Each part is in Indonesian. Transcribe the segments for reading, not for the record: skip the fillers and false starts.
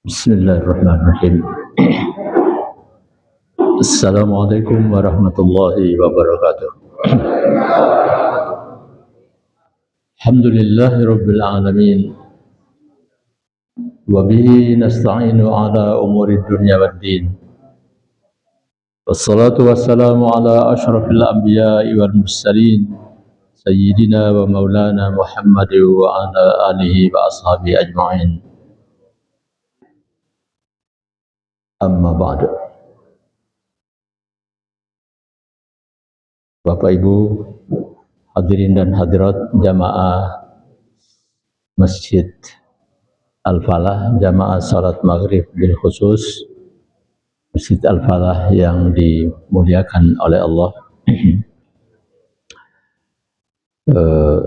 Bismillahirrahmanirrahim. Assalamualaikum warahmatullahi wabarakatuh. Alhamdulillahi rabbil alamin. Wa bihi nasta'inu ala umuri dunya waddin. Wassalatu wassalamu ala asyrafil anbiya'i wal mursalin sayyidina wa maulana Muhammad wa ala alihi wa ashabihi ajma'in. Amma ba'du. Bapak Ibu hadirin dan hadirat jamaah Masjid Al-Falah, jamaah salat maghrib bil khusus Masjid Al-Falah yang dimuliakan oleh Allah.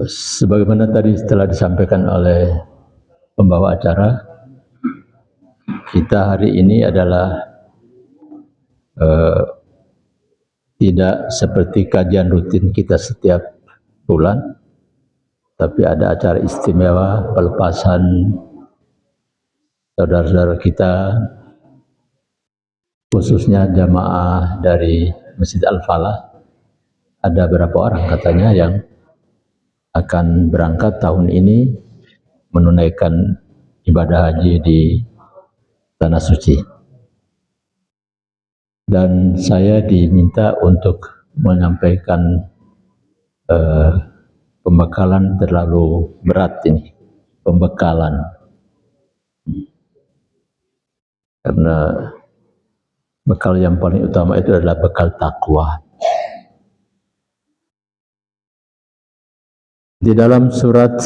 Sebagaimana tadi telah disampaikan oleh pembawa acara, kita hari ini adalah tidak seperti kajian rutin kita setiap bulan, tapi ada acara istimewa pelepasan saudara-saudara kita, khususnya jamaah dari Masjid Al-Falah. Ada berapa orang katanya yang akan berangkat tahun ini menunaikan ibadah haji di Tanah Suci. Dan saya diminta untuk menyampaikan pembekalan terlalu berat ini, pembekalan. Karena bekal yang paling utama itu adalah bekal takwa. Di dalam surat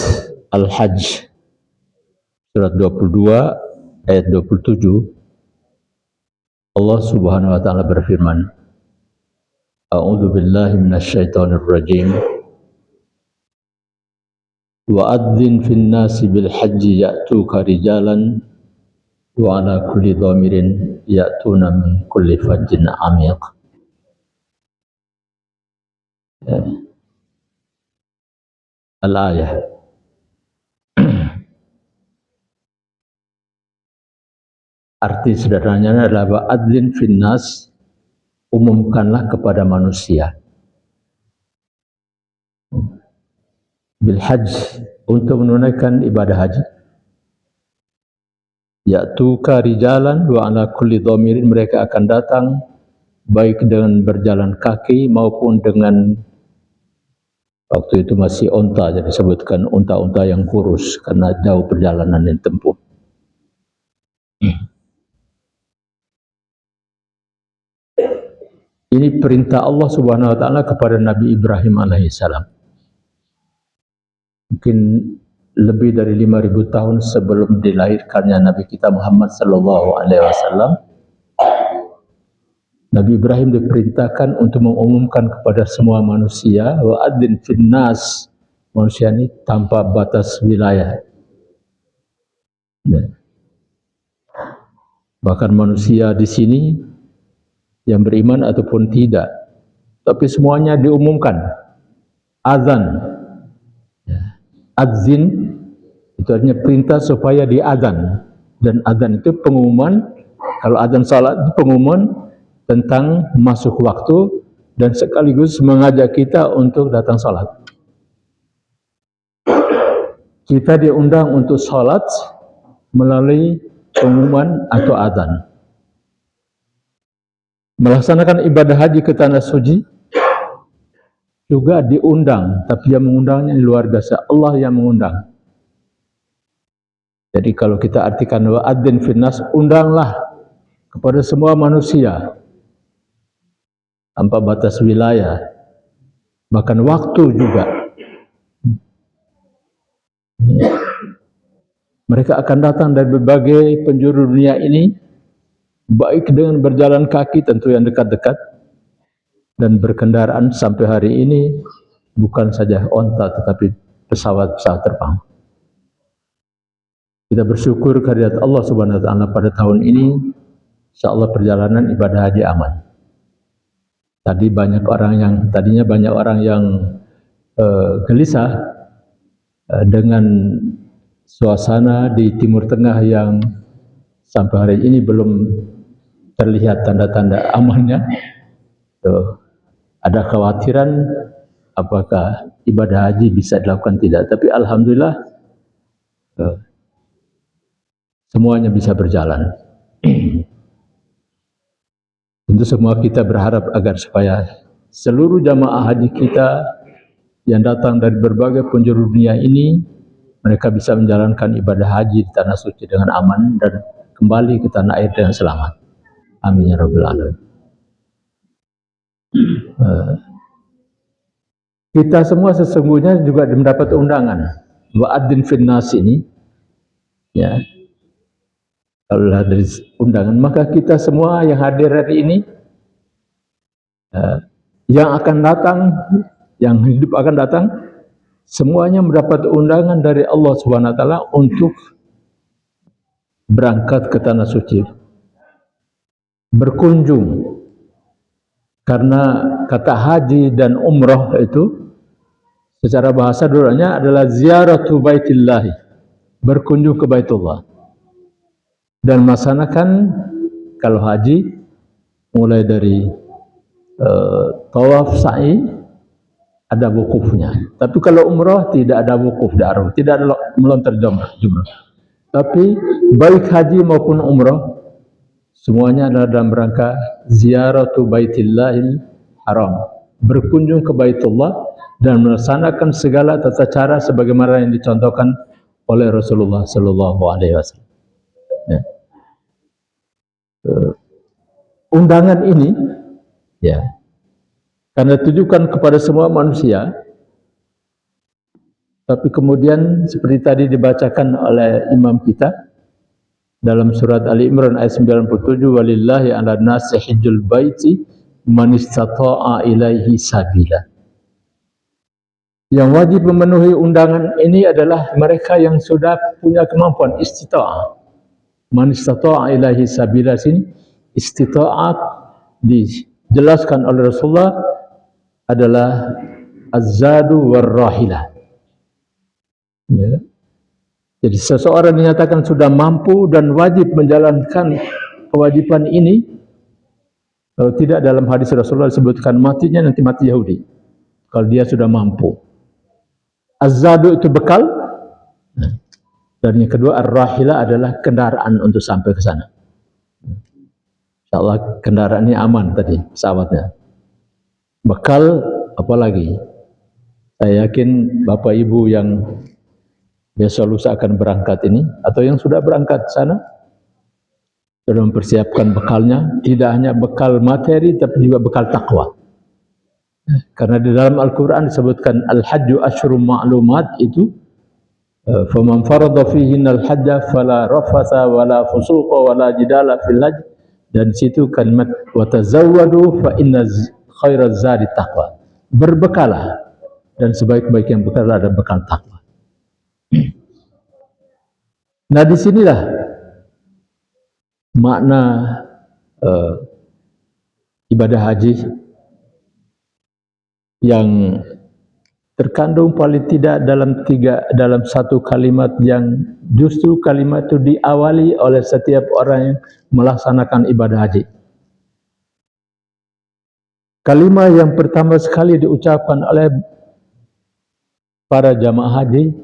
Al-Hajj, surat 22 ayat 27, Allah Subhanahu wa taala berfirman, A'udzu billahi minasyaitonir rajim. Wa adzin fin nasi bil hajji ya'tuka rijalan wa ala kulli dhamirin ya'tuna min kulli fajjin 'amiq. Al-ayah. Arti sederhananya adalah wa'adzin finnas, umumkanlah kepada manusia. Bil hajj, untuk menunaikan ibadah haji. Ya'tuka rijalan wa ala kulli dhamirin, mereka akan datang baik dengan berjalan kaki maupun dengan, waktu itu masih unta, jadi disebutkan unta-unta yang kurus karena jauh perjalanan yang tempuh. Ini perintah Allah Subhanahu wa taala kepada Nabi Ibrahim alaihissalam. Mungkin lebih dari 5.000 tahun sebelum dilahirkannya Nabi kita Muhammad sallallahu alaihi wasallam, Nabi Ibrahim diperintahkan untuk mengumumkan kepada semua manusia, wa adzin finnas, manusia ini tanpa batas wilayah. Bahkan manusia di sini yang beriman ataupun tidak, tapi semuanya diumumkan. Azan, adzin itu artinya perintah supaya diazan, dan azan itu pengumuman. Kalau azan salat itu pengumuman tentang masuk waktu dan sekaligus mengajak kita untuk datang salat. Kita diundang untuk salat melalui pengumuman atau azan. Melaksanakan ibadah haji ke Tanah Suci juga diundang, tapi yang mengundangnya luar biasa, Allah yang mengundang. Jadi kalau kita artikan wa'adzin finnas, undanglah kepada semua manusia tanpa batas wilayah, bahkan waktu juga. Mereka akan datang dari berbagai penjuru dunia ini, baik dengan berjalan kaki tentu yang dekat-dekat, dan berkendaraan sampai hari ini bukan saja onta tetapi pesawat-pesawat terbang. Kita bersyukur kehadirat Allah Subhanahu wa taala pada tahun ini, insyaallah perjalanan ibadah haji aman. Tadinya banyak orang yang gelisah dengan suasana di Timur Tengah yang sampai hari ini belum terlihat tanda-tanda amannya. Ada khawatiran apakah ibadah haji bisa dilakukan tidak, tapi alhamdulillah semuanya bisa berjalan. Tentu semua kita berharap agar supaya seluruh jamaah haji kita yang datang dari berbagai penjuru dunia ini, mereka bisa menjalankan ibadah haji di tanah suci dengan aman dan kembali ke tanah air dengan selamat. Amin ya rabbal alamin. Kita semua sesungguhnya juga mendapat undangan. Wa'adzin finnas ini, ya, kalau dari undangan, maka kita semua yang hadir hari ini, yang akan datang, yang hidup akan datang, semuanya mendapat undangan dari Allah Subhanahu wa taala untuk berangkat ke tanah suci, berkunjung. Karena kata haji dan umrah itu secara bahasa dulunya adalah ziaratu baitillah, berkunjung ke Baitullah. Dan melaksanakan kalau haji mulai dari tawaf sa'i ada wukufnya. Tapi kalau umrah tidak ada wukuf di Arafah, tidak ada melontar jumrah. Tapi baik haji maupun umrah semuanya adalah dalam rangka ziaratu baitillahil haram, berkunjung ke Baitullah dan melaksanakan segala tata cara sebagaimana yang dicontohkan oleh Rasulullah sallallahu alaihi wasallam. Ya. Undangan ini, ya, karena ditujukan kepada semua manusia, tapi kemudian seperti tadi dibacakan oleh imam kita dalam surat Ali Imran ayat 97, walillahi 'alan nasi hajjul baiti man istata'a ilaihi sabila. Yang wajib memenuhi undangan ini adalah mereka yang sudah punya kemampuan istita'ah. Man istata'a ilaihi sabila, sini istita'at dijelaskan oleh Rasulullah adalah az-zadu war-rahilah. Ya. Jadi seseorang dinyatakan sudah mampu dan wajib menjalankan kewajiban ini. Kalau tidak, dalam hadis Rasulullah disebutkan matinya nanti mati Yahudi. Kalau dia sudah mampu. Az-zadu itu bekal. Dan yang kedua ar-rahilah adalah kendaraan untuk sampai ke sana. Insyaallah kendaraannya aman tadi, pesawatnya. Bekal apalagi? Saya yakin Bapak Ibu yang besok lusa akan berangkat ini, atau yang sudah berangkat sana, sudah mempersiapkan bekalnya, tidak hanya bekal materi, tapi juga bekal takwa. Karena di dalam Al-Quran disebutkan Al-Hajju Ashrum Ma'lumat itu, faman farada fihinna al-hajja fala rafatha wala fusuqa wala jidala fil hajj, dan situ kalimat wa tazawwadu fa inna khairaz zadi taqwa. Berbekalah, dan sebaik-baik yang bekal adalah bekal takwa. Nah, disinilah makna ibadah haji yang terkandung paling tidak dalam satu kalimat yang justru kalimat itu diawali oleh setiap orang yang melaksanakan ibadah haji. Kalimat yang pertama sekali diucapkan oleh para jamaah haji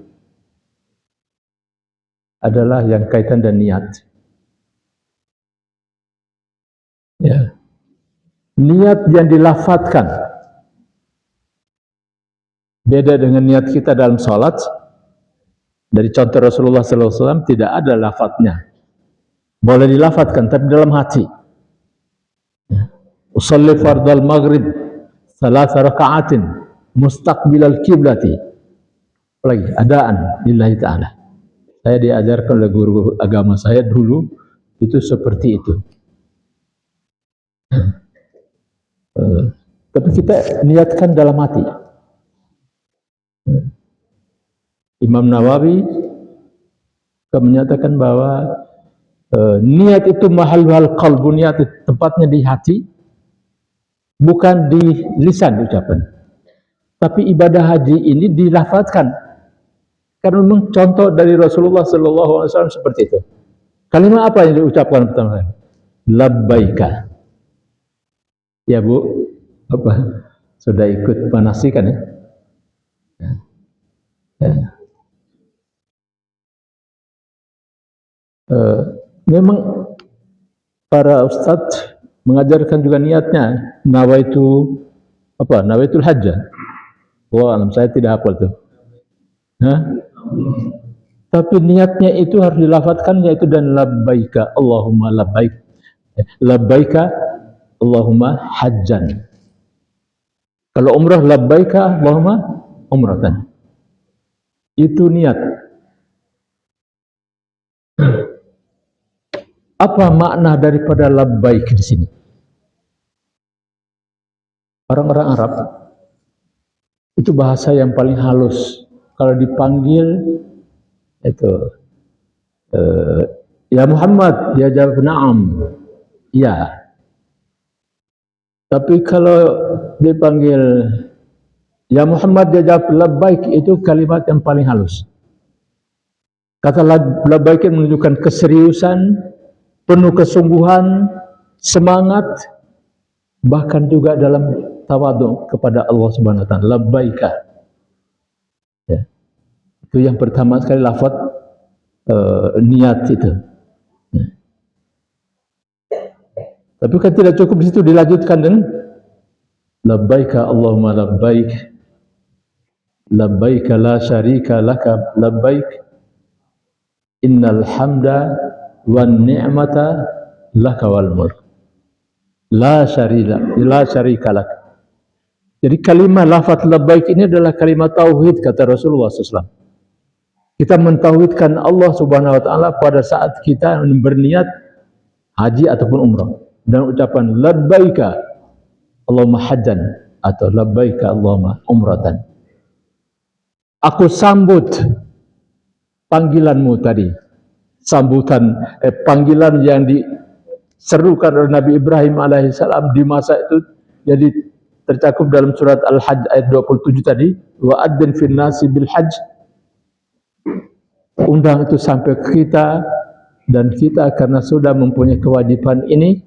adalah yang kaitan dan niat. Ya. Niat yang dilafadzkan beda dengan niat kita dalam sholat. Dari contoh Rasulullah SAW tidak ada lafadznya. Boleh dilafadzkan tapi dalam hati. Usalli fardal maghrib salasa raka'atin mustaqbilal kiblati. Lagi adaan lillahi ta'ala. Saya diajarkan oleh guru agama saya dulu itu seperti itu. Tapi kita niatkan dalam hati. Imam Nawawi menyatakan bahwa niat itu mahal qalbu, niat itu tempatnya di hati, bukan di lisan ucapan. Tapi ibadah haji ini dilafadzkan. Karena memang contoh dari Rasulullah SAW seperti itu. Kalimat apa yang diucapkan pertama kali? Labbaika. Ya Bu, apa? Sudah ikut manasikan ya? Ya. Memang para ustadz mengajarkan juga niatnya, nawaitu apa? Nawaitul hajjah. Wah, saya tidak hafal tuh. Hah? Tapi niatnya itu harus dilafadzkan, yaitu dan labbaika Allahumma labbaik, labbaika Allahumma hajjan. Kalau umrah labbaika Allahumma umratan. Itu niat. Apa makna daripada labbaik di sini? Orang-orang Arab itu bahasa yang paling halus. Kalau dipanggil itu ya Muhammad, dia jawab na'am, ya. Tapi kalau dipanggil ya Muhammad, dia jawab labbaik, itu kalimat yang paling halus. Kata labbaik menunjukkan keseriusan, penuh kesungguhan, semangat, bahkan juga dalam tawadhu kepada Allah Subhanahu wa taala. Labbaika. Ya. Itu yang pertama sekali lafaz niat itu. Ya. Tapi kan tidak cukup di situ, dilanjutkan dengan labbaika Allahumma labbaik, labbaika la syarika laka labbaik, innal hamda wan ni'mata laka wal mulk la syarika lak. Jadi kalimat lafaz labbaik ini adalah kalimat tauhid, kata Rasulullah SAW. Kita mentauhidkan Allah Subhanahu wa taala pada saat kita berniat haji ataupun umrah, dan ucapan labbaika Allahumma hajjan atau labbaika Allahumma umratan. Aku sambut panggilanmu tadi. Sambutan panggilan yang diserukan oleh Nabi Ibrahim alaihissalam di masa itu, jadi tercakup dalam surat Al-Hajj ayat 27 tadi, wa adzin fin nasi bil hajj. Undang itu sampai ke kita, dan kita karena sudah mempunyai kewajiban ini,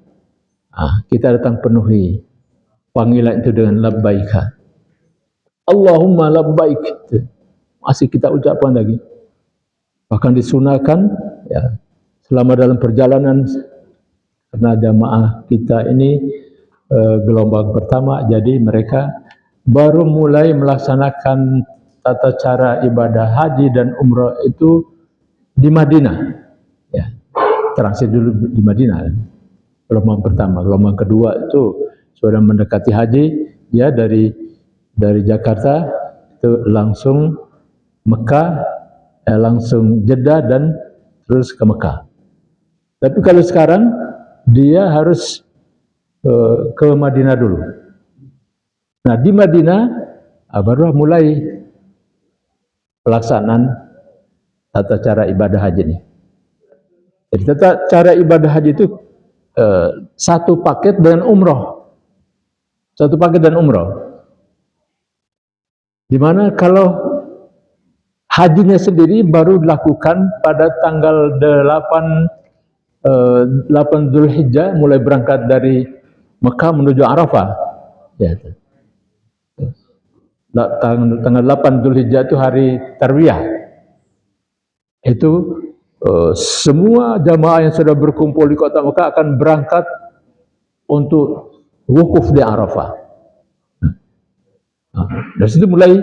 kita datang penuhi panggilan itu dengan labbaika Allahumma labbaik. Masih kita ucapkan lagi. Bahkan disunahkan ya, selama dalam perjalanan, karena jamaah kita ini gelombang pertama, jadi mereka baru mulai melaksanakan tata cara ibadah haji dan umrah itu di Madinah. Ya, transit dulu di Madinah. Gelombang pertama, gelombang kedua itu sudah mendekati haji, ya dari Jakarta itu langsung Mekah, langsung Jeddah dan terus ke Mekah. Tapi kalau sekarang dia harus ke Madinah dulu. Nah di Madinah baru mulai pelaksanaan tata cara ibadah haji ini. Jadi tata cara ibadah haji itu satu paket dengan umroh, satu paket dan umroh. Dimana kalau hajinya sendiri baru dilakukan pada tanggal 8 Zulhijjah, mulai berangkat dari Mekah menuju Arafah. Ya, tanggal 8 Zulhijjah itu hari Tarwiyah. Itu semua jamaah yang sudah berkumpul di kota Mekah akan berangkat untuk wukuf di Arafah. Dari situ mulai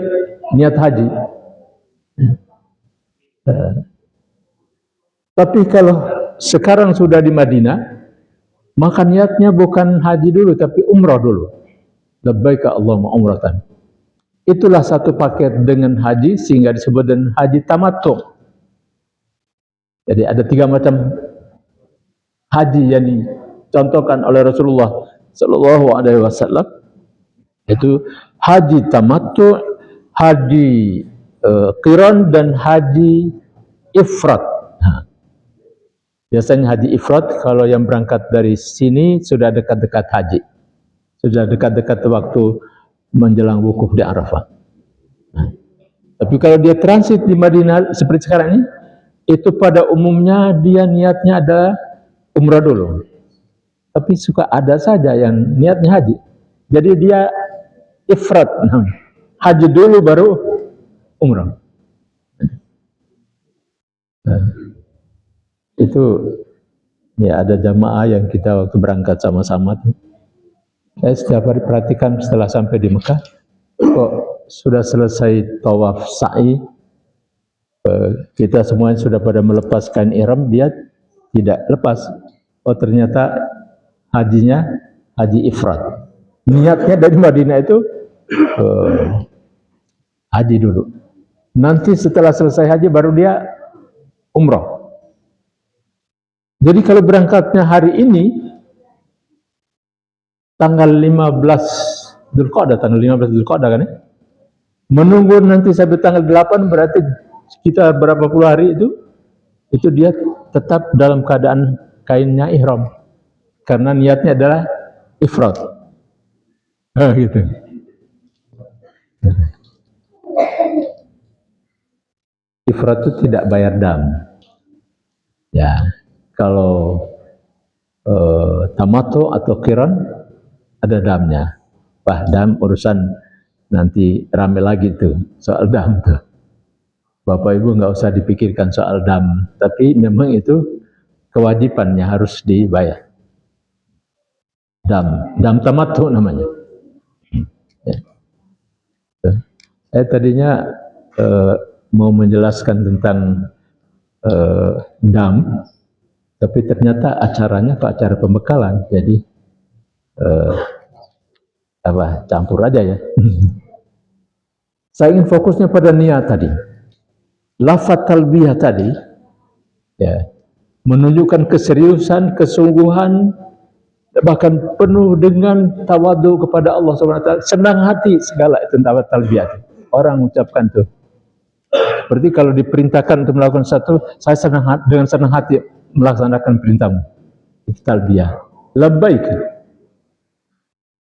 niat haji. Tapi kalau sekarang sudah di Madinah, maka niatnya bukan haji dulu, tapi umrah dulu. Labbaika Allahumma umratan. Itulah satu paket dengan haji, sehingga disebut dengan haji tamattu. Jadi ada 3 macam haji yang dicontohkan oleh Rasulullah Sallallahu Alaihi Wasallam. Itu haji tamattu, haji qiran, dan haji ifrat. Biasanya haji ifrat kalau yang berangkat dari sini sudah dekat-dekat haji, sudah dekat-dekat waktu menjelang wukuf di Arafah. Tapi kalau dia transit di Madinah seperti sekarang ini, itu pada umumnya dia niatnya ada umrah dulu. Tapi suka ada saja yang niatnya haji. Jadi dia ifrat, haji dulu baru umrah. Nah, itu ya ada jamaah yang kita waktu berangkat sama-sama tuh. Saya setiap hari perhatikan setelah sampai di Mekah, kok sudah selesai tawaf sa'i, kita semuanya sudah pada melepaskan ihram, dia tidak lepas. Oh ternyata hajinya haji ifrat. Niatnya dari Madinah itu haji dulu. Nanti setelah selesai haji baru dia umrah. Jadi kalau berangkatnya hari ini tanggal 15 Dzulqa'dah, tanggal 15 Dzulqa'dah kan ya? Menunggu nanti sampai tanggal 8 berarti sekitar berapa puluh hari itu dia tetap dalam keadaan kainnya ihram. Karena niatnya adalah ifrat. Gitu. Ifrat itu tidak bayar dam. Ya, kalau tamato atau qiran ada damnya. Wah, dam urusan nanti rame lagi tuh soal dam tuh. Bapak Ibu nggak usah dipikirkan soal dam, tapi memang itu kewajibannya harus dibayar. Dam tamattu namanya. Ya. Saya tadinya mau menjelaskan tentang dam, tapi ternyata acaranya ke acara pembekalan, jadi campur aja ya. Saya ingin fokusnya pada niat tadi. Lafaz talbiyah tadi, ya, menunjukkan keseriusan, kesungguhan, bahkan penuh dengan tawadu kepada Allah SWT, senang hati segala itu lafaz talbiyah. Orang mengucapkan tuh. Seperti kalau diperintahkan untuk melakukan satu, saya senang hati, dengan senang hati melaksanakan perintahmu. Itu talbiyah. Labbaik.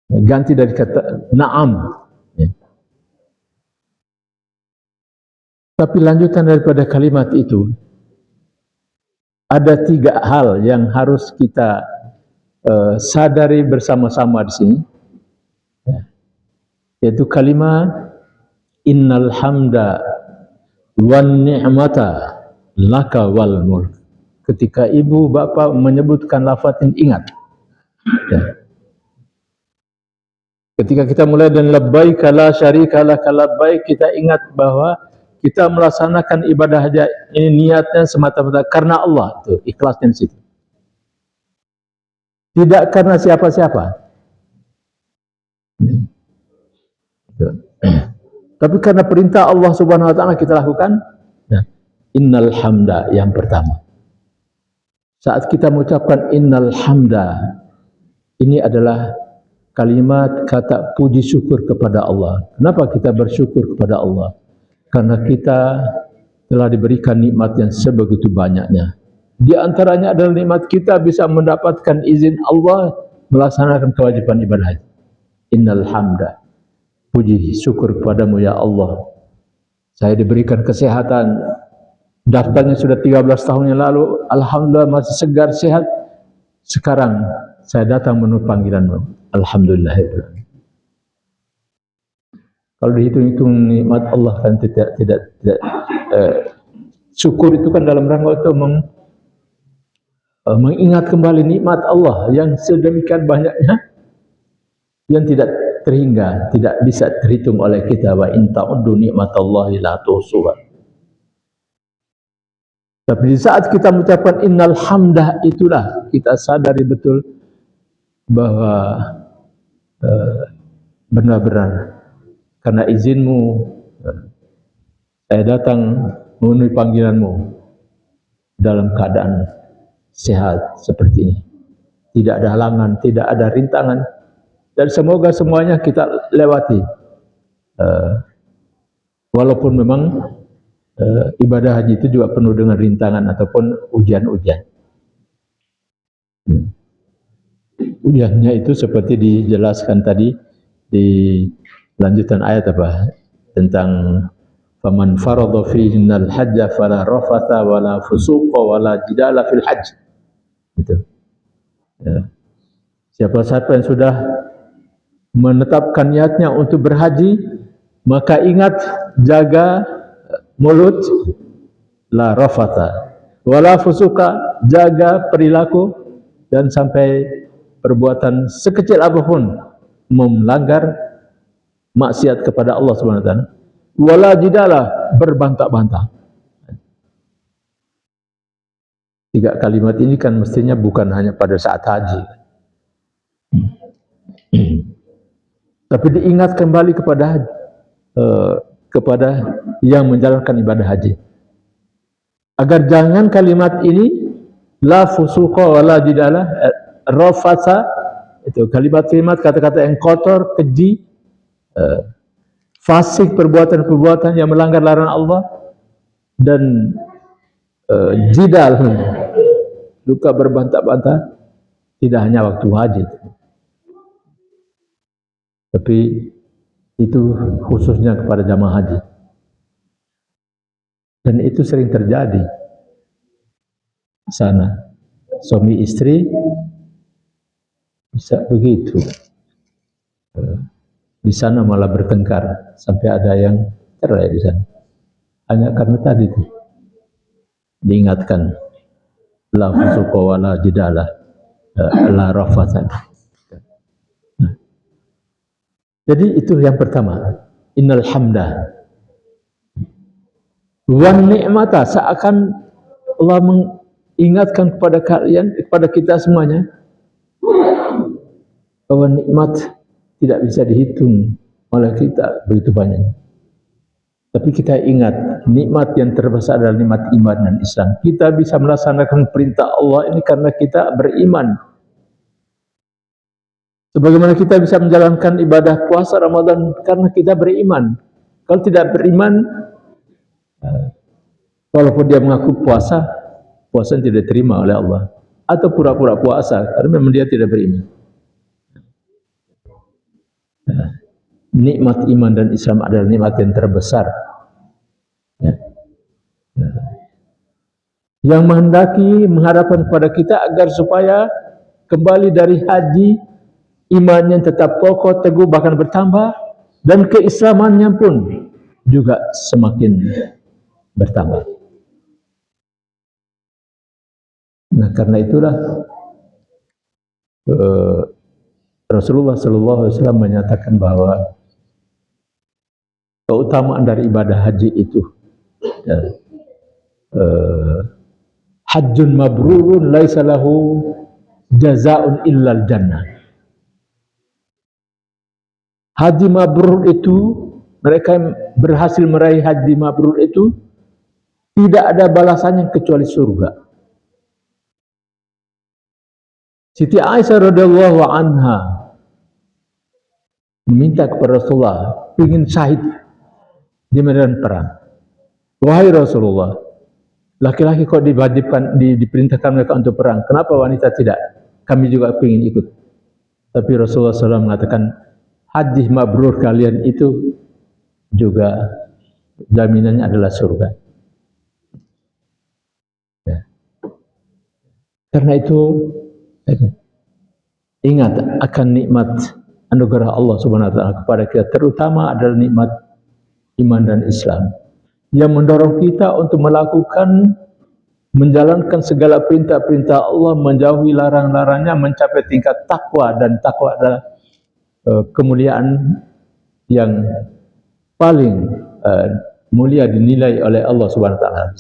Ganti dari kata na'am. Ya. Tapi lanjutan daripada kalimat itu, ada 3 hal yang harus kita sadari bersama-sama di sini. Ya. Yaitu kalimat innal hamda wan ni'mata laka wal mulk. Ketika ibu bapak menyebutkan lafaz ini, ingat. Ya. Ketika kita mulai dan labbaik la syarika lak labbaik, kita ingat bahwa kita melaksanakan ibadah haji ini niatnya semata-mata karena Allah, itu ikhlasnya di situ. Tidak karena siapa-siapa. Tapi karena perintah Allah Subhanahu wa taala kita lakukan. Nah, innal hamda yang pertama. Saat kita mengucapkan innal hamda, ini adalah kalimat kata puji syukur kepada Allah. Kenapa kita bersyukur kepada Allah? Karena kita telah diberikan nikmat yang sebegitu banyaknya. Di antaranya adalah nikmat kita bisa mendapatkan izin Allah melaksanakan kewajiban ibadah haji. Innal hamda. Puji syukur kepadamu ya Allah. Saya diberikan kesehatan. Daftarnya sudah 13 tahun yang lalu. Alhamdulillah masih segar sehat. Sekarang saya datang menurut panggilanmu. Alhamdulillah. Kalau dihitung-hitung nikmat Allah kan tidak syukur itu kan dalam rangka itu mengingat kembali nikmat Allah yang sedemikian banyaknya yang tidak terhingga, tidak bisa terhitung oleh kita. Wa in ta'uddu nikmatallahi la tuhsuha. Tapi di saat kita mengucapkan innal hamdah, itulah kita sadari betul bahwa benar-benar karena izinmu saya datang memenuhi panggilanmu dalam keadaan sehat seperti ini. Tidak ada halangan, tidak ada rintangan. Dan semoga semuanya kita lewati. Walaupun memang ibadah haji itu juga penuh dengan rintangan ataupun ujian-ujian. Ujiannya itu seperti dijelaskan tadi di lanjutan ayat apa? Tentang Faman faradha fihinnal hajja fala rafatha wala fusuqa wala jidala fil hajj. Gitu. Ya. Siapa-siapa yang sudah menetapkan niatnya untuk berhaji, maka ingat jaga mulut, la rafatha wala fusuqa, jaga perilaku dan sampai perbuatan sekecil apapun melanggar maksiat kepada Allah Subhanahu wa taala. Wala jidala, berbantah-bantah. 3 kalimat ini kan mestinya bukan hanya pada saat haji, tapi diingat kembali kepada yang menjalankan ibadah haji, agar jangan kalimat ini la fusuqa wala jidala, rafasa, itu kalimat-kalimat, kata-kata yang kotor, keji, fasik, perbuatan-perbuatan yang melanggar larangan Allah, dan jidal, luka berbantah-bantah, tidak hanya waktu haji, tapi itu khususnya kepada jamaah haji. Dan itu sering terjadi sana, suami istri bisa begitu, di sana malah bertengkar sampai ada yang cerai di sana, hanya karena tadi itu diingatkan la fusuqa wala jidala, la rafatha. Jadi itu yang pertama, innal hamda wan ni'mata, seakan Allah mengingatkan kepada kalian, kepada kita semuanya, bahwa nikmat tidak bisa dihitung oleh kita begitu banyak. Tapi kita ingat, nikmat yang terbesar adalah nikmat iman dan Islam. Kita bisa melaksanakan perintah Allah ini karena kita beriman. Sebagaimana kita bisa menjalankan ibadah puasa Ramadan karena kita beriman. Kalau tidak beriman, walaupun dia mengaku puasa, puasa tidak diterima oleh Allah, atau pura-pura puasa karena memang dia tidak beriman. Nikmat iman dan Islam adalah nikmat yang terbesar, ya. Yang mengharapkan kepada kita agar supaya kembali dari haji, imannya tetap kokoh, teguh, bahkan bertambah, dan keislamannya pun juga semakin bertambah. Nah, karena itulah Rasulullah SAW menyatakan bahwa keutamaan dari ibadah haji itu, ya, hajjun mabrurun laisa lahu jazaa'un illal jannah. Haji mabrur itu, mereka yang berhasil meraih haji mabrur itu tidak ada balasannya kecuali surga. Siti Aisyah radhiyallahu anha meminta kepada Rasulullah, ingin syahid di medan perang. Wahai Rasulullah, laki-laki kok diperintahkan mereka untuk perang, kenapa wanita tidak? Kami juga ingin ikut. Tapi Rasulullah SAW mengatakan, haji mabrur kalian itu juga jaminannya adalah surga. Ya. Karena itu ingat akan nikmat anugerah Allah Subhanahu wa taala kepada kita, terutama adalah nikmat iman dan Islam yang mendorong kita untuk menjalankan segala perintah-perintah Allah, menjauhi larang-larangnya, mencapai tingkat takwa, dan takwa adalah kemuliaan yang paling mulia dinilai oleh Allah Subhanahu wa taala.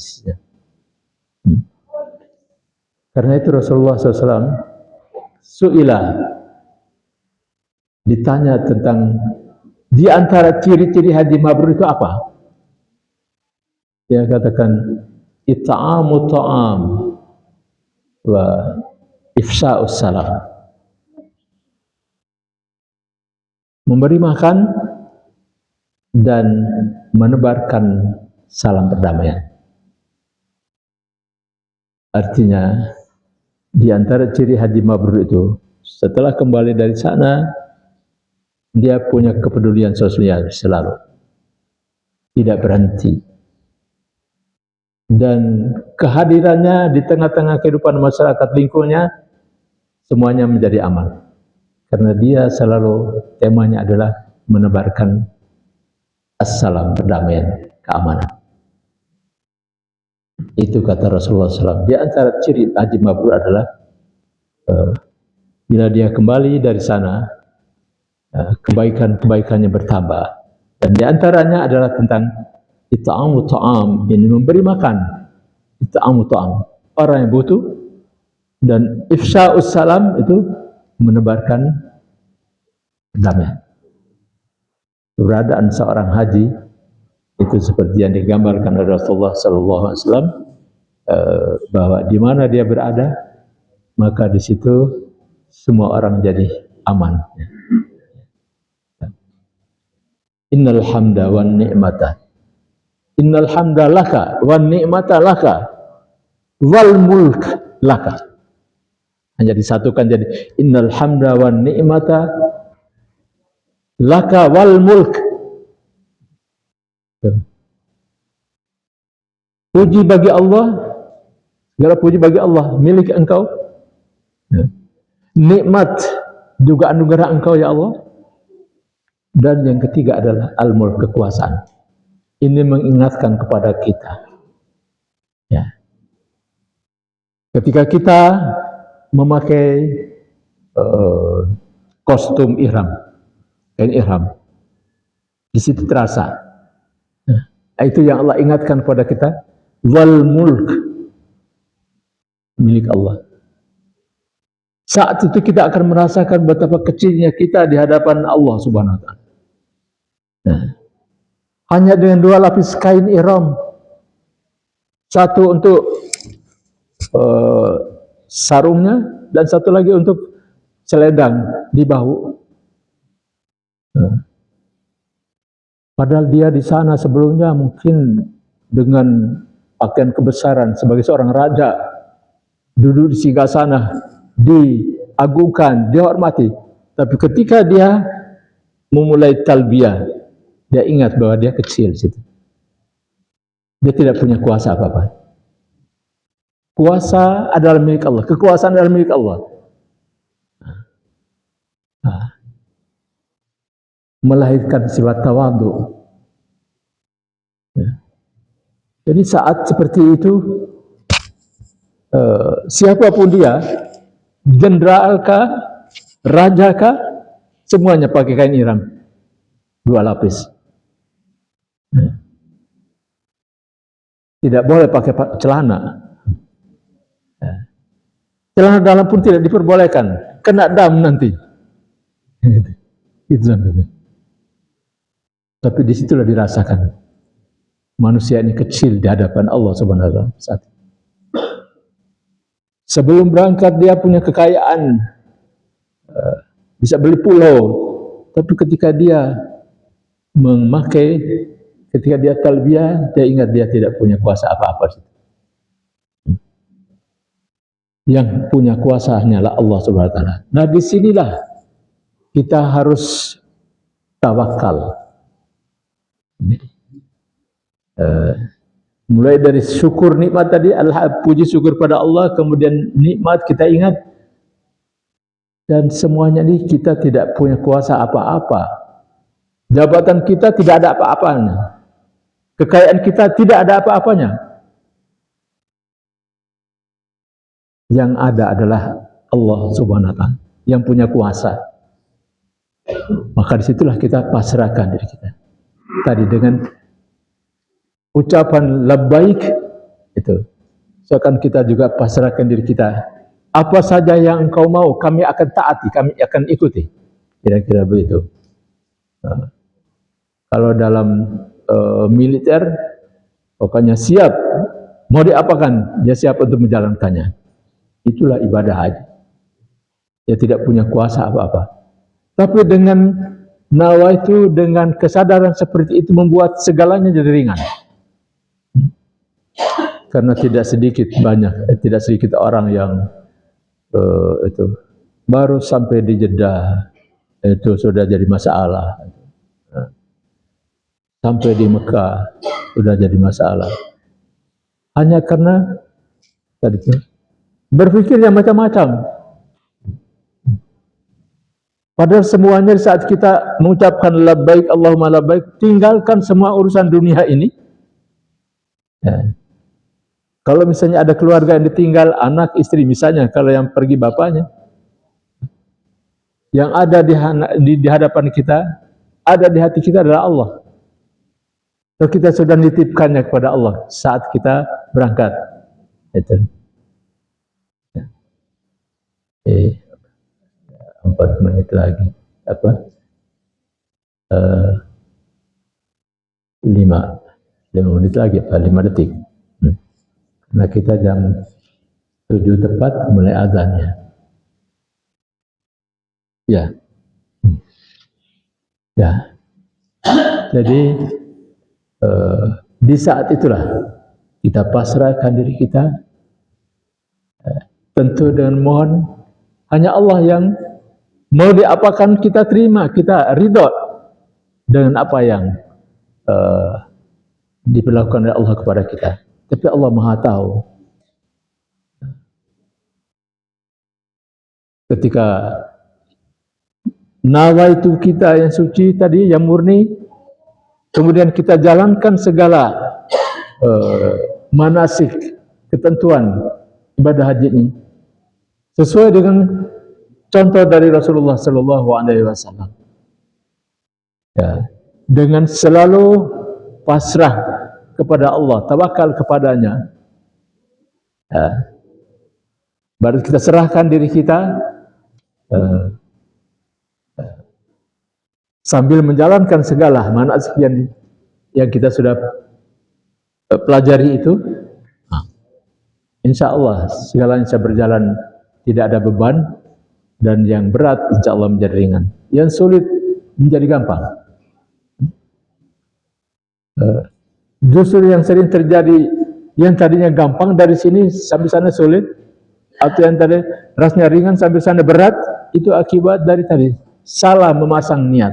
Karena itu Rasulullah SAW ditanya tentang di antara ciri-ciri haji mabrur itu apa? Dia katakan it'amu ta'am wa ifsa'us salam. Memberi makan dan menebarkan salam perdamaian. Artinya di antara ciri haji mabrur itu, setelah kembali dari sana, dia punya kepedulian sosial selalu. tidak berhenti. Dan kehadirannya di tengah-tengah kehidupan masyarakat lingkungannya semuanya menjadi aman. Karena dia selalu temanya adalah menebarkan assalam, perdamaian, keamanan. Itu kata Rasulullah SAW. Di antara ciri haji mabrur adalah bila dia kembali dari sana, kebaikan-kebaikannya bertambah. Dan di antaranya adalah tentang it'amu ta'am, ini memberi makan. It'amu ta'am, orang yang butuh. Dan ifsya'us salam itu menebarkan perdamaian. Keberadaan seorang haji itu seperti yang digambarkan oleh Rasulullah SAW, bahwa di mana dia berada, maka di situ semua orang jadi aman. Innal hamda wan ni'mata, innal hamda laka wan ni'mata laka wal mulk laka. Hanya disatukan jadi innal hamda wan ni'mata laka wal mulk. Puji bagi Allah, segala puji bagi Allah, milik engkau. Nikmat juga anugerah engkau ya Allah. Dan yang ketiga adalah al-mulk, kekuasaan. Ini mengingatkan kepada kita, ya, ketika kita memakai kostum ihram, kain ihram, di situ terasa. Itu yang Allah ingatkan kepada kita, wal mulk, milik Allah. Saat itu kita akan merasakan betapa kecilnya kita di hadapan Allah Subhanahu wa Ta'ala. Hanya dengan 2 lapis kain ihram, satu untuk sarungnya dan satu lagi untuk selendang di bahu. Padahal dia di sana sebelumnya mungkin dengan pakaian kebesaran sebagai seorang raja, duduk di singgasana, diagungkan, dihormati. Tapi ketika dia memulai talbiyah, dia ingat bahwa dia kecil situ. Dia tidak punya kuasa apa-apa. Kuasa adalah milik Allah, kekuasaan adalah milik Allah. Melahirkan sifat tawadhu. Jadi saat seperti itu, siapapun dia, jenderal kah, raja kah, semuanya pakai kain ihram 2 lapis. Tidak boleh pakai celana. Celana dalam pun tidak diperbolehkan, kena dam nanti. Itu sampai. Tapi disitulah dirasakan manusia ini kecil di hadapan Allah Subhanahu wa Ta'ala. Sebelum berangkat dia punya kekayaan, bisa beli pulau, tapi ketika dia memakai, ketika dia talbiyah, dia ingat dia tidak punya kuasa apa-apa. Yang punya kuasa hanyalah Allah Subhanahu wa Ta'ala. Nah, disinilah kita harus tawakal. Mulai dari syukur nikmat tadi, puji syukur pada Allah, kemudian nikmat kita ingat, dan semuanya ini kita tidak punya kuasa apa-apa. Jabatan kita tidak ada apa-apanya, kekayaan kita tidak ada apa-apanya. Yang ada adalah Allah Subhanahu wa Ta'ala yang punya kuasa. Maka disitulah kita pasrahkan diri kita tadi dengan ucapan labbaik itu. Seakan kita juga pasrahkan diri kita. Apa saja yang engkau mau, kami akan taati, kami akan ikuti. Kira-kira begitu. Kalau dalam militer, pokoknya siap, mau diapakan, dia siap untuk menjalankannya. Itulah ibadah haji. Dia tidak punya kuasa apa-apa. Tapi dengan nawa itu, dengan kesadaran seperti itu, membuat segalanya jadi ringan. Karena tidak sedikit orang yang itu baru sampai di Jeddah itu sudah jadi masalah. sampai di Mekah sudah jadi masalah. Hanya karena tadi berpikir yang macam-macam. Padahal semuanya saat kita mengucapkan labbaik Allahumma labbaik, tinggalkan semua urusan dunia ini. Ya. Kalau misalnya ada keluarga yang ditinggal, anak, istri misalnya, kalau yang pergi bapaknya, yang ada di hadapan kita, ada di hati kita adalah Allah. Kalau kita sudah nitipkannya kepada Allah saat kita berangkat. Itu. 4 menit lagi. Apa? 5 menit lagi, 5 detik. Nah kita jam 7 tepat mulai azannya. Ya. Ya. Jadi di saat itulah kita pasrahkan diri kita, tentu dengan mohon hanya Allah yang mau diapakan kita terima, kita ridho dengan apa yang diperlakukan oleh Allah kepada kita. Tapi Allah Maha tahu. Ketika nawaitu kita yang suci tadi, yang murni, kemudian kita jalankan segala manasik, ketentuan ibadah haji ini sesuai dengan contoh dari Rasulullah Sallallahu Alaihi Wasallam. Ya, dengan selalu pasrah kepada Allah, tawakal kepadanya. Ya. Baru kita serahkan diri kita sambil menjalankan segala manasik yang kita sudah pelajari itu. Insya Allah segalanya bisa berjalan, tidak ada beban, dan yang berat insya Allah menjadi ringan, yang sulit menjadi gampang. Justru yang sering terjadi, yang tadinya gampang dari sini sampai sana sulit, atau yang tadi rasanya ringan sampai sana berat, itu akibat dari tadi salah memasang niat.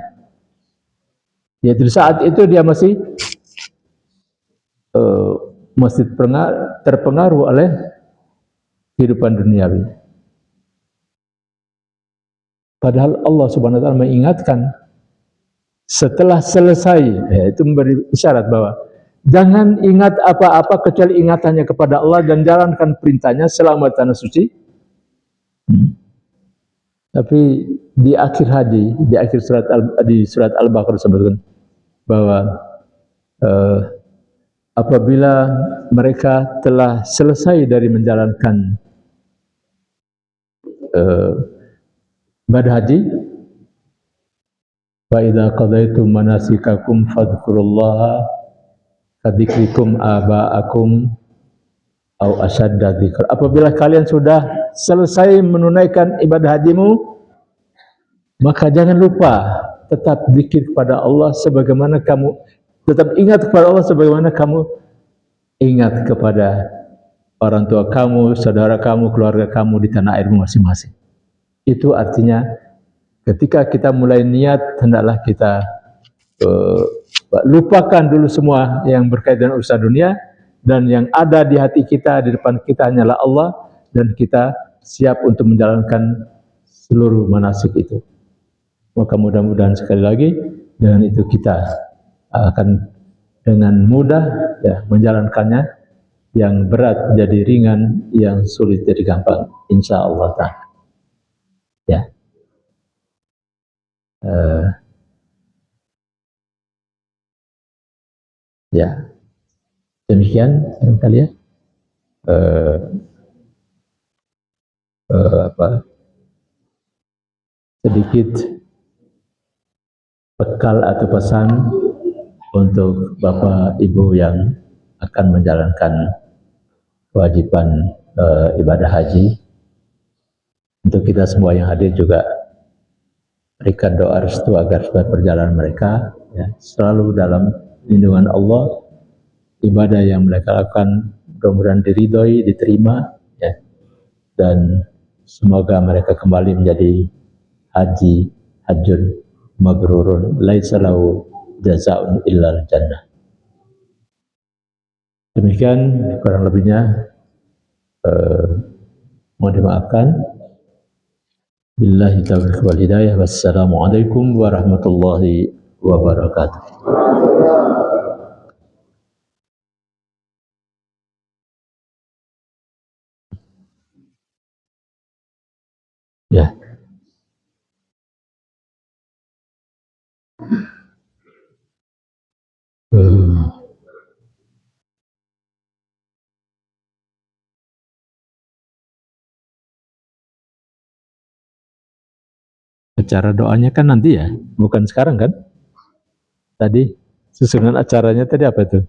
Yaitu saat itu dia masih terpengaruh oleh kehidupan duniawi. Padahal Allah Subhanahu wa taala mengingatkan setelah selesai, itu memberi isyarat bahwa jangan ingat apa-apa kecuali ingatannya kepada Allah dan jalankan perintahnya selama tanah suci. Tapi di akhir haji, di akhir surat Al-Baqarah disebutkan bahwa apabila mereka telah selesai dari menjalankan ibadah haji, fa idza qadaitum manasikakum fadhkurullaha kadzikrikum aba'akum au asyadda dzikra. Apabila kalian sudah selesai menunaikan ibadah hajimu, maka jangan lupa tetap zikir kepada Allah sebagaimana kamu tetap ingat kepada Allah sebagaimana kamu ingat kepada orang tua kamu, saudara kamu, keluarga kamu di tanah airmu masing-masing. Itu artinya ketika kita mulai niat, hendaklah kita lupakan dulu semua yang berkaitan dengan urusan dunia, dan yang ada di hati kita, di depan kita hanyalah Allah, dan kita siap untuk menjalankan seluruh manasik itu. Maka mudah-mudahan sekali lagi dengan itu kita akan dengan mudah ya menjalankannya, yang berat jadi ringan, yang sulit jadi gampang, insya Allah ta'ala. Ya. Ya. Demikian barangkali ya. Sedikit bekal atau pesan untuk Bapak Ibu yang akan menjalankan kewajiban ibadah haji. Untuk kita semua yang hadir juga berikan doa restu agar supaya perjalanan mereka ya, selalu dalam lindungan Allah. Ibadah yang mereka lakukan mudah-mudahan diridhoi, diterima ya, dan semoga mereka kembali menjadi hajjun mabrurun laisa lahu jazaa'un illal jannah. Demikian kurang lebihnya, mohon dimaafkan. Billahi taufiq wal hidayah. Wassalamualaikum warahmatullahi wabarakatuh. Ya. Acara doanya kan nanti ya, bukan sekarang kan? Tadi susunan acaranya tadi apa itu?